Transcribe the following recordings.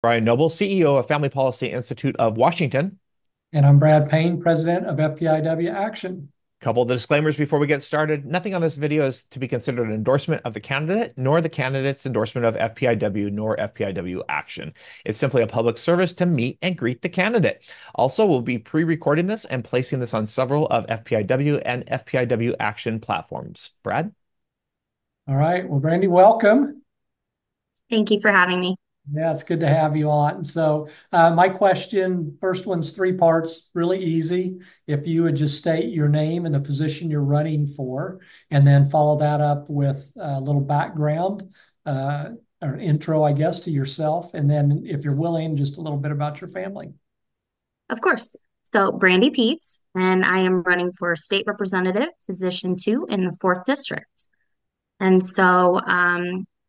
Brian Noble, CEO of Family Policy Institute of Washington. And I'm Brad Payne, president of FPIW Action. Couple of the disclaimers before we get started. Nothing on this video is to be considered an endorsement of the candidate, nor the candidate's endorsement of FPIW, nor FPIW Action. It's simply a public service to meet and greet the candidate. Also, we'll be pre-recording this and placing this on several of FPIW and FPIW Action platforms. Brad? All right. Well, Brandi, welcome. Thank you for having me. Yeah, it's good to have you on. So, my question, first one's three parts, really easy. If you would just state your name and the position you're running for, and then follow that up with a little background or intro, I guess, to yourself. And then, if you're willing, just a little bit about your family. Of course. So, Brandi Peetz, and I am running for state representative, position 2 in the 4th district. And so,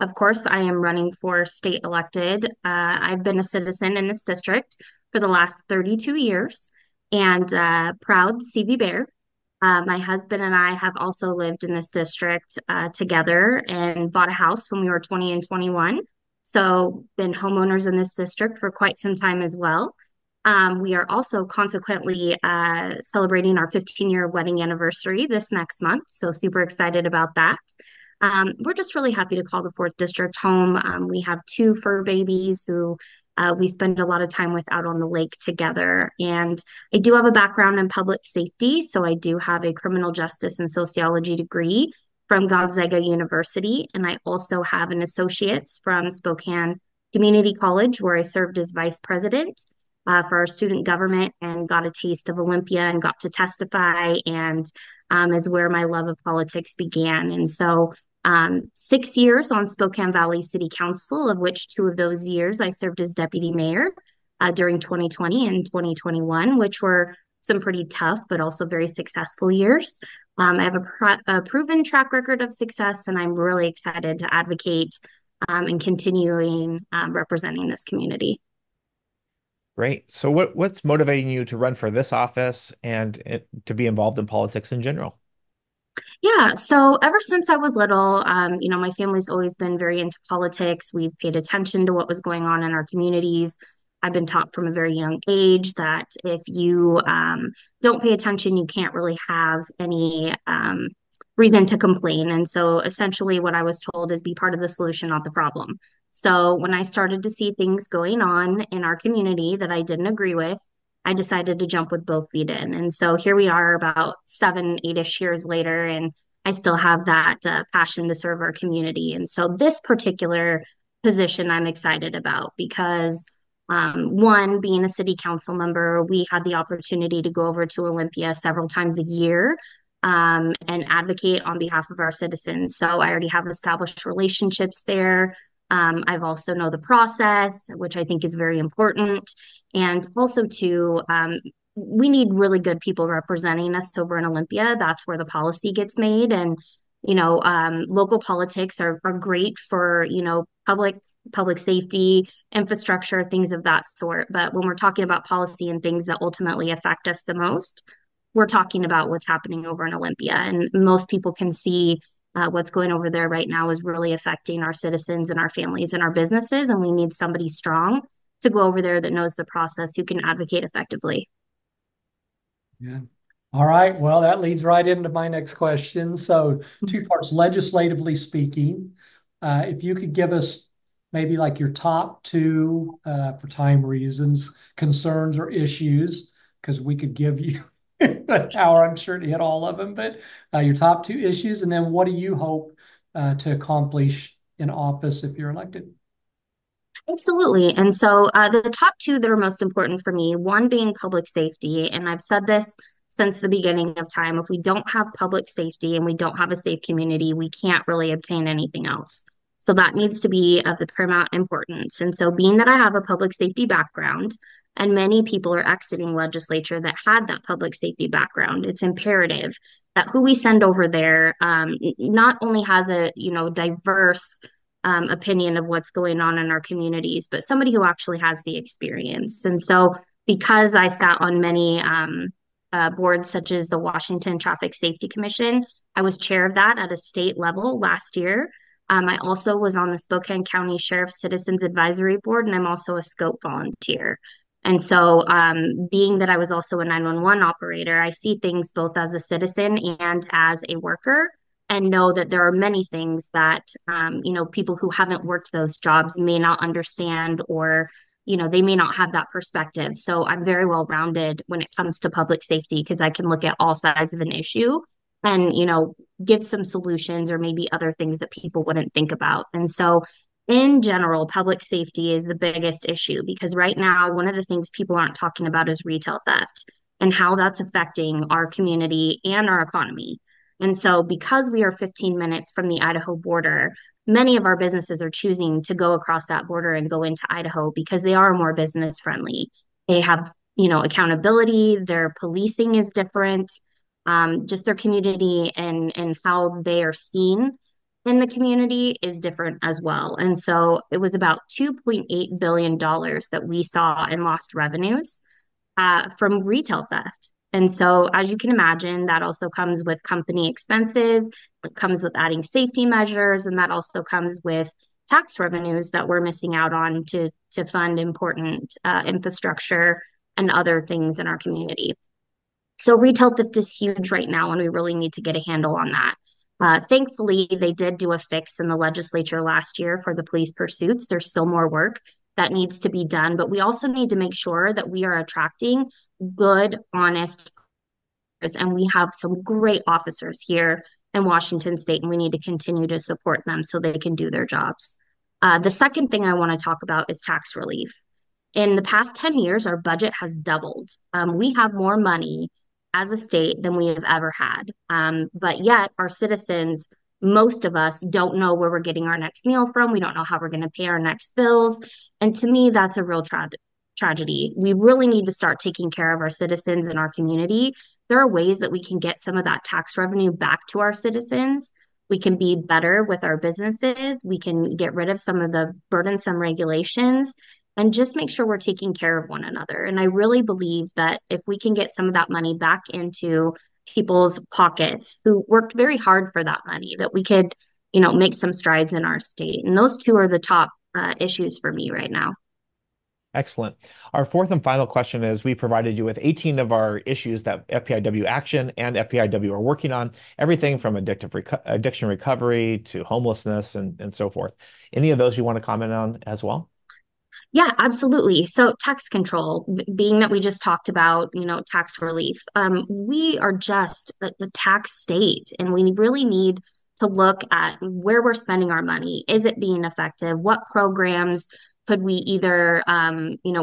of course, I am running for state elected. I've been a citizen in this district for the last 32 years and proud CV Bear. My husband and I have also lived in this district together and bought a house when we were 20 and 21. So, been homeowners in this district for quite some time as well. We are also consequently celebrating our 15-year wedding anniversary this next month. So, super excited about that. We're just really happy to call the 4th district home. We have two fur babies who we spend a lot of time with out on the lake together. And I do have a background in public safety, so I do have a criminal justice and sociology degree from Gonzaga University. And I also have an associate's from Spokane Community College, where I served as vice president for our student government and got a taste of Olympia and got to testify, and is where my love of politics began. And so 6 years on Spokane Valley City Council, of which 2 of those years I served as deputy mayor during 2020 and 2021, which were some pretty tough but also very successful years. I have a proven track record of success, and I'm really excited to advocate and continuing representing this community. Great. So what's motivating you to run for this office and to be involved in politics in general? Yeah, so ever since I was little, my family's always been very into politics. We've paid attention to what was going on in our communities. I've been taught from a very young age that if you don't pay attention, you can't really have any reason to complain. And so essentially, what I was told is be part of the solution, not the problem. So when I started to see things going on in our community that I didn't agree with, I decided to jump with both feet in. And so here we are about 7, 8-ish years later, and I still have that passion to serve our community. And so this particular position I'm excited about because one, being a city council member, we had the opportunity to go over to Olympia several times a year and advocate on behalf of our citizens. So I already have established relationships there. I've also know the process, which I think is very important. And also too, we need really good people representing us over in Olympia. That's where the policy gets made. And, local politics are great for, public safety, infrastructure, things of that sort. But when we're talking about policy and things that ultimately affect us the most, we're talking about what's happening over in Olympia. And most people can see what's going over there right now is really affecting our citizens and our families and our businesses. And we need somebody strong to go over there that knows the process, who can advocate effectively. Yeah. All right. Well, that leads right into my next question. So, two parts, legislatively speaking, if you could give us maybe like your top two, for time reasons, concerns or issues, because we could give you an hour, I'm sure, to hit all of them, but your top two issues, and then what do you hope to accomplish in office if you're elected? Absolutely. And so the top two that are most important for me, one being public safety. And I've said this since the beginning of time. If we don't have public safety and we don't have a safe community, we can't really obtain anything else. So that needs to be of the paramount importance. And so, being that I have a public safety background, and many people are exiting legislature that had that public safety background, it's imperative that who we send over there not only has a diverse opinion of what's going on in our communities, but somebody who actually has the experience. And so, because I sat on many boards, such as the Washington Traffic Safety Commission, I was chair of that at a state level last year. I also was on the Spokane County Sheriff's Citizens Advisory Board, and I'm also a scope volunteer. And so, being that I was also a 911 operator, I see things both as a citizen and as a worker, and know that there are many things that, people who haven't worked those jobs may not understand, or, they may not have that perspective. So I'm very well rounded when it comes to public safety because I can look at all sides of an issue and, give some solutions or maybe other things that people wouldn't think about. And so, in general, public safety is the biggest issue because right now, one of the things people aren't talking about is retail theft and how that's affecting our community and our economy. And so, because we are 15 minutes from the Idaho border, many of our businesses are choosing to go across that border and go into Idaho because they are more business friendly. They have, accountability, their policing is different, just their community and how they are seen in the community is different as well. And so it was about $2.8 billion that we saw in lost revenues from retail theft. And so, as you can imagine, that also comes with company expenses, it comes with adding safety measures, and that also comes with tax revenues that we're missing out on to fund important infrastructure and other things in our community. So retail theft is huge right now, and we really need to get a handle on that. Thankfully, they did do a fix in the legislature last year for the police pursuits. There's still more work that needs to be done, but we also need to make sure that we are attracting good, honest officers, and we have some great officers here in Washington State, and we need to continue to support them so they can do their jobs. The second thing I want to talk about is tax relief. In the past 10 years, our budget has doubled. We have more money as a state than we have ever had. But yet, our citizens, most of us, don't know where we're getting our next meal from. We don't know how we're going to pay our next bills. And to me, that's a real tragedy. We really need to start taking care of our citizens and our community. There are ways that we can get some of that tax revenue back to our citizens. We can be better with our businesses. We can get rid of some of the burdensome regulations and just make sure we're taking care of one another. And I really believe that if we can get some of that money back into people's pockets who worked very hard for that money, that we could, make some strides in our state. And those two are the top issues for me right now. Excellent. Our fourth and final question is, we provided you with 18 of our issues that FPIW Action and FPIW are working on, everything from addiction recovery to homelessness and so forth. Any of those you want to comment on as well? Yeah, absolutely. So tax control, being that we just talked about, tax relief, we are just a tax state, and we really need to look at where we're spending our money. Is it being effective? What programs could we either,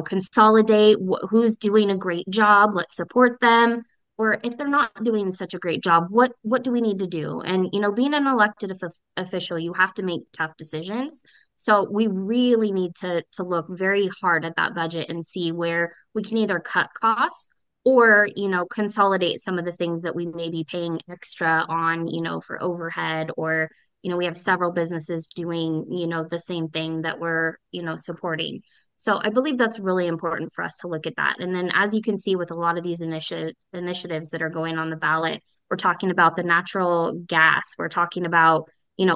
consolidate? Who's doing a great job? Let's support them. Or if they're not doing such a great job, what do we need to do? And being an elected official, you have to make tough decisions. So we really need to look very hard at that budget and see where we can either cut costs or, consolidate some of the things that we may be paying extra on, for overhead, or, we have several businesses doing, the same thing that we're, supporting. So I believe that's really important for us to look at that. And then, as you can see with a lot of these initiatives that are going on the ballot, we're talking about the natural gas, we're talking about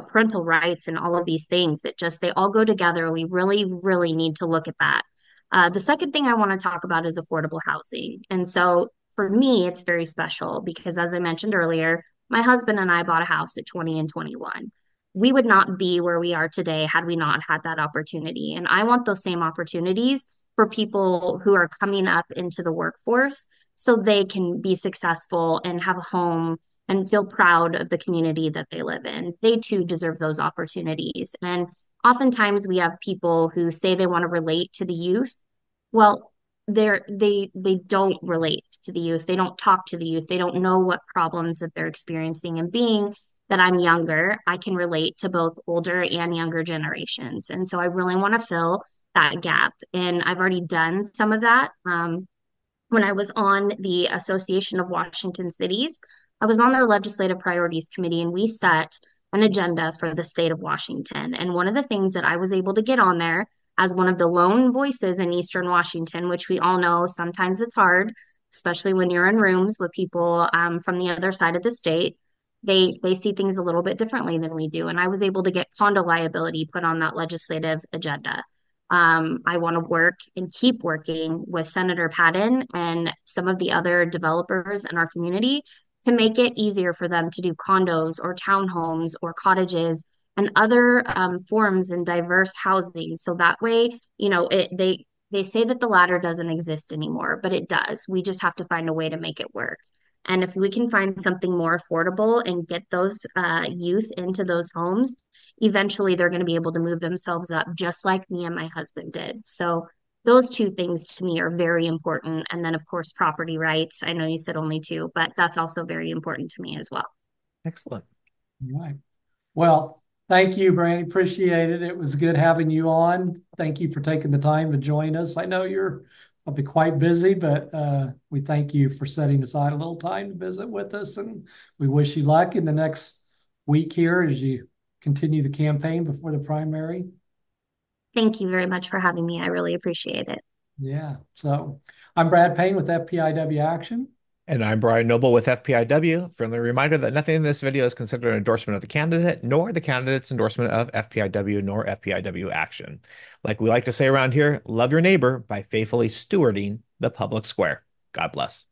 parental rights and all of these things that just, they all go together. We really, really need to look at that. The second thing I want to talk about is affordable housing. And so for me, it's very special because, as I mentioned earlier, my husband and I bought a house at 20 and 21. We would not be where we are today had we not had that opportunity. And I want those same opportunities for people who are coming up into the workforce so they can be successful and have a home and feel proud of the community that they live in. They too deserve those opportunities. And oftentimes we have people who say they want to relate to the youth. Well, they don't relate to the youth. They don't talk to the youth. They don't know what problems that they're experiencing. And being that I'm younger, I can relate to both older and younger generations. And so I really want to fill that gap. And I've already done some of that. When I was on the Association of Washington Cities, I was on their legislative priorities committee, and we set an agenda for the state of Washington. And one of the things that I was able to get on there as one of the lone voices in Eastern Washington, which we all know sometimes it's hard, especially when you're in rooms with people from the other side of the state, they see things a little bit differently than we do. And I was able to get condo liability put on that legislative agenda. I want to work and keep working with Senator Patton and some of the other developers in our community to make it easier for them to do condos or townhomes or cottages and other forms in diverse housing. So that way, they say that the ladder doesn't exist anymore, but it does. We just have to find a way to make it work. And if we can find something more affordable and get those youth into those homes, eventually they're going to be able to move themselves up just like me and my husband did. So those two things to me are very important. And then, of course, property rights. I know you said only two, but that's also very important to me as well. Excellent. All right. Well, thank you, Brandi. Appreciate it. It was good having you on. Thank you for taking the time to join us. I know you're probably quite busy, but we thank you for setting aside a little time to visit with us. And we wish you luck in the next week here as you continue the campaign before the primary. Thank you very much for having me. I really appreciate it. Yeah. So I'm Brad Payne with FPIW Action. And I'm Brian Noble with FPIW. Friendly reminder that nothing in this video is considered an endorsement of the candidate, nor the candidate's endorsement of FPIW, nor FPIW action. Like we like to say around here, love your neighbor by faithfully stewarding the public square. God bless.